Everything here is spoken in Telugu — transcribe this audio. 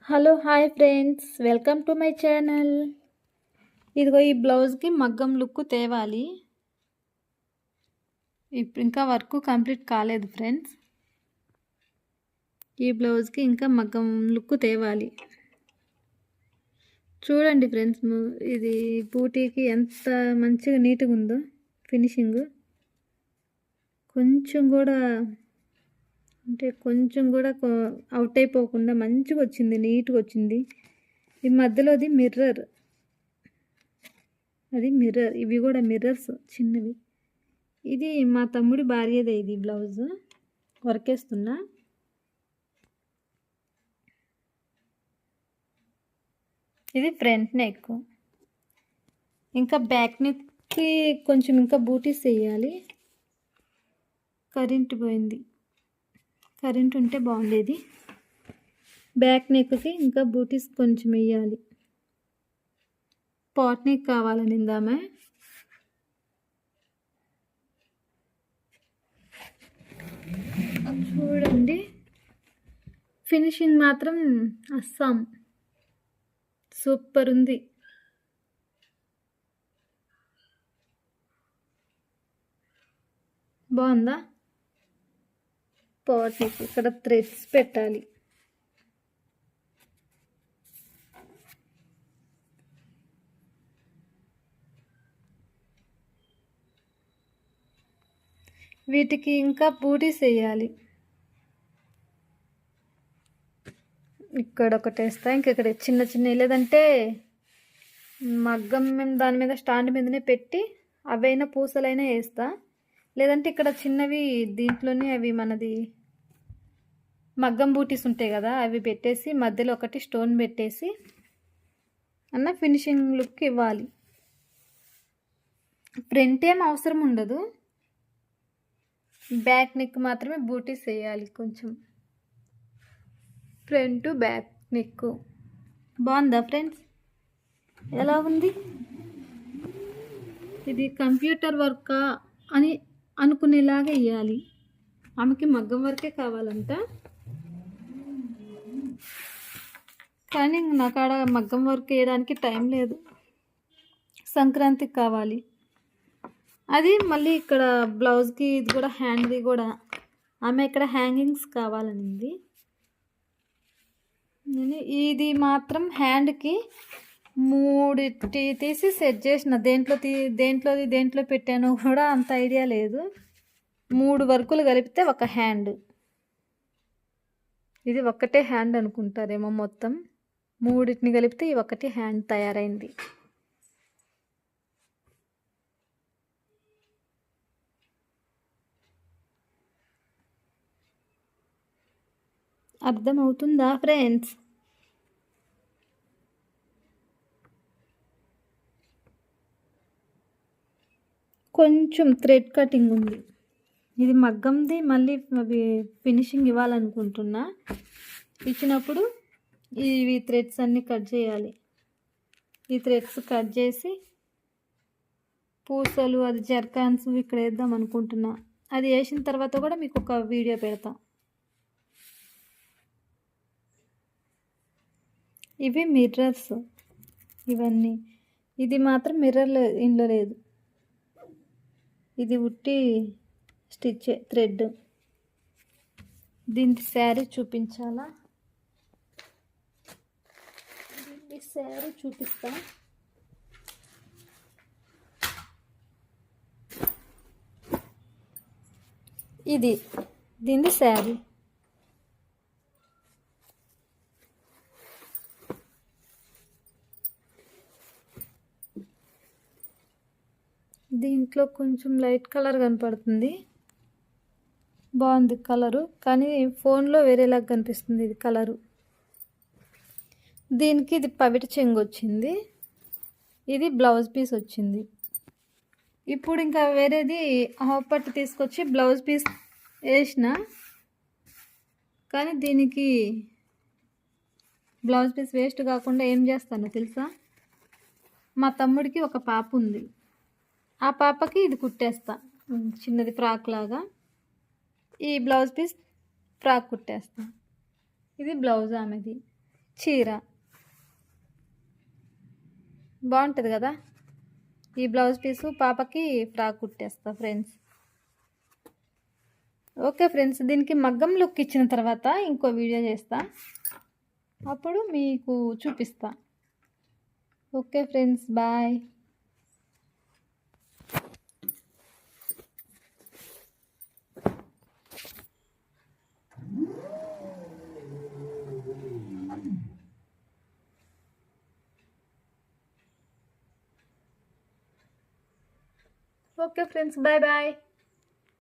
Hello hi friends, welcome to my channel. ఇదిగో ఈ బ్లౌజ్కి మగ్గం లుక్ తేవాలి. ఇప్పుడు ఇంకా వర్క్ కంప్లీట్ కాలేదు ఫ్రెండ్స్. ఈ బ్లౌజ్కి ఇంకా మగ్గం లుక్ తేవాలి. చూడండి ఫ్రెండ్స్, ఇది బూటీకి ఎంత మంచిగా నీట్గా ఉందో ఫినిషింగ్. కొంచెం కూడా అవుట్ అయిపోకుండా మంచిగా వచ్చింది, నీట్గా వచ్చింది. ఈ మధ్యలోది మిర్రర్, అది మిర్రర్, ఇవి కూడా మిర్రర్స్ చిన్నవి. ఇది మా తమ్ముడి భార్యదే. ఇది బ్లౌజ్ వర్క్ వేస్తున్నా. ఇది ఫ్రంట్ నెక్. ఇంకా బ్యాక్ నెక్కి కొంచెం ఇంకా బూటీస్ వేయాలి. కరెంట్ పోయింది, కరెంట్ ఉంటే బాగుండేది. బ్యాక్ నెక్కి ఇంకా బూటీస్ కొంచెం వేయాలి. పాట్ నెక్ కావాలని ఇందామే. చూడండి, ఫినిషింగ్ మాత్రం అస్సాం సూపర్ ఉంది. బాగుందా? పాట్ నెక్ ఇక్కడ థ్రెడ్స్ పెట్టాలి. వీటికి ఇంకా బూటీస్ వేయాలి. ఇక్కడ ఒకటి వేస్తా, ఇంకెక్కడ చిన్న చిన్న, లేదంటే మగ్గం దాని మీద స్టాండ్ మీదనే పెట్టి అవైనా పూసలైనా వేస్తా. లేదంటే ఇక్కడ చిన్నవి దీంట్లోనే అవి మనది మగ్గం బూటీస్ ఉంటాయి కదా, అవి పెట్టేసి మధ్యలో ఒకటి స్టోన్ పెట్టేసి అన్న ఫినిషింగ్ లుక్ ఇవ్వాలి. ఫ్రంట్ ఏం అవసరం ఉండదు, బ్యాక్ నెక్ మాత్రమే బూటీస్ వేయాలి. కొంచెం ఫ్రంట్ బ్యాక్ నెక్. బాగుందా ఫ్రెండ్స్? ఎలా ఉంది? ఇది కంప్యూటర్ వర్కా అని అనుకునేలాగా వేయాలి. ఆమెకి మగ్గం వర్కే కావాలంట, కానీ నాకు ఆడ మగ్గం వర్క్ వేయడానికి టైం లేదు. సంక్రాంతికి కావాలి అది. మళ్ళీ ఇక్కడ బ్లౌజ్కి ఇది కూడా హ్యాండ్ది కూడా ఆమె ఇక్కడ హ్యాంగింగ్స్ కావాలనింది. నేను ఇది మాత్రం హ్యాండ్కి మూడిటి తీసి సెట్ చేసిన. దేంట్లో పెట్టానో కూడా అంత ఐడియా లేదు. 3 వర్కులు కలిపితే ఒక హ్యాండ్. ఇది ఒక్కటే హ్యాండ్ అనుకుంటారేమో. మొత్తం 3 కలిపితే ఈ ఒకటి హ్యాండ్ తయారైంది. అర్థమవుతుందా ఫ్రెండ్స్? కొంచెం థ్రెడ్ కటింగ్ ఉంది. ఇది మగ్గంది. మళ్ళీ అవి ఫినిషింగ్ ఇవ్వాలనుకుంటున్నా. ఇచ్చినప్పుడు ఇవి థ్రెడ్స్ అన్నీ కట్ చేయాలి. ఈ థ్రెడ్స్ కట్ చేసి పూసలు, అది జర్కాన్స్ ఇక్కడ వేద్దాం అనుకుంటున్నా. అది వేసిన తర్వాత కూడా మీకు ఒక వీడియో పెడతా. ఇవి మిర్రర్స్ ఇవన్నీ. ఇది మాత్రం మిర్రర్ ఇంట్లో లేదు, ఇది ఉట్టి స్టిచ్ థ్రెడ్. దీనికి శారీ చూపించాలా? దీనికి శారీ చూపిస్తా. ఇది దీని శారీ. దీంట్లో కొంచెం లైట్ కలర్ కనపడుతుంది, బాగుంది కలరు, కానీ ఫోన్లో వేరేలాగా కనిపిస్తుంది ఇది కలరు. దీనికి ఇది పవిట చెంగు వచ్చింది, ఇది బ్లౌజ్ పీస్ వచ్చింది. ఇప్పుడు ఇంకా వేరేది హాఫ్ పట్టు తీసుకొచ్చి బ్లౌజ్ పీస్ వేసిన, కానీ దీనికి బ్లౌజ్ పీస్ వేస్ట్ కాకుండా ఏం చేస్తానో తెలుసా? మా తమ్ముడికి ఒక పాప ఉంది, ఆ పాపకి ఇది కుట్టేస్తా, చిన్నది ఫ్రాక్ లాగా. ఈ బ్లౌజ్ పీస్ ఫ్రాక్ కుట్టేస్తా. ఇది బ్లౌజ్ ఆమెది. చీర బాగుంటుంది కదా. ఈ బ్లౌజ్ పీసు పాపకి ఫ్రాక్ కుట్టేస్తా ఫ్రెండ్స్. ఓకే ఫ్రెండ్స్, దీనికి మగ్గం లుక్ ఇచ్చిన తర్వాత ఇంకో వీడియో చేస్తా, అప్పుడు మీకు చూపిస్తా. Okay friends, bye. Okay friends, bye bye.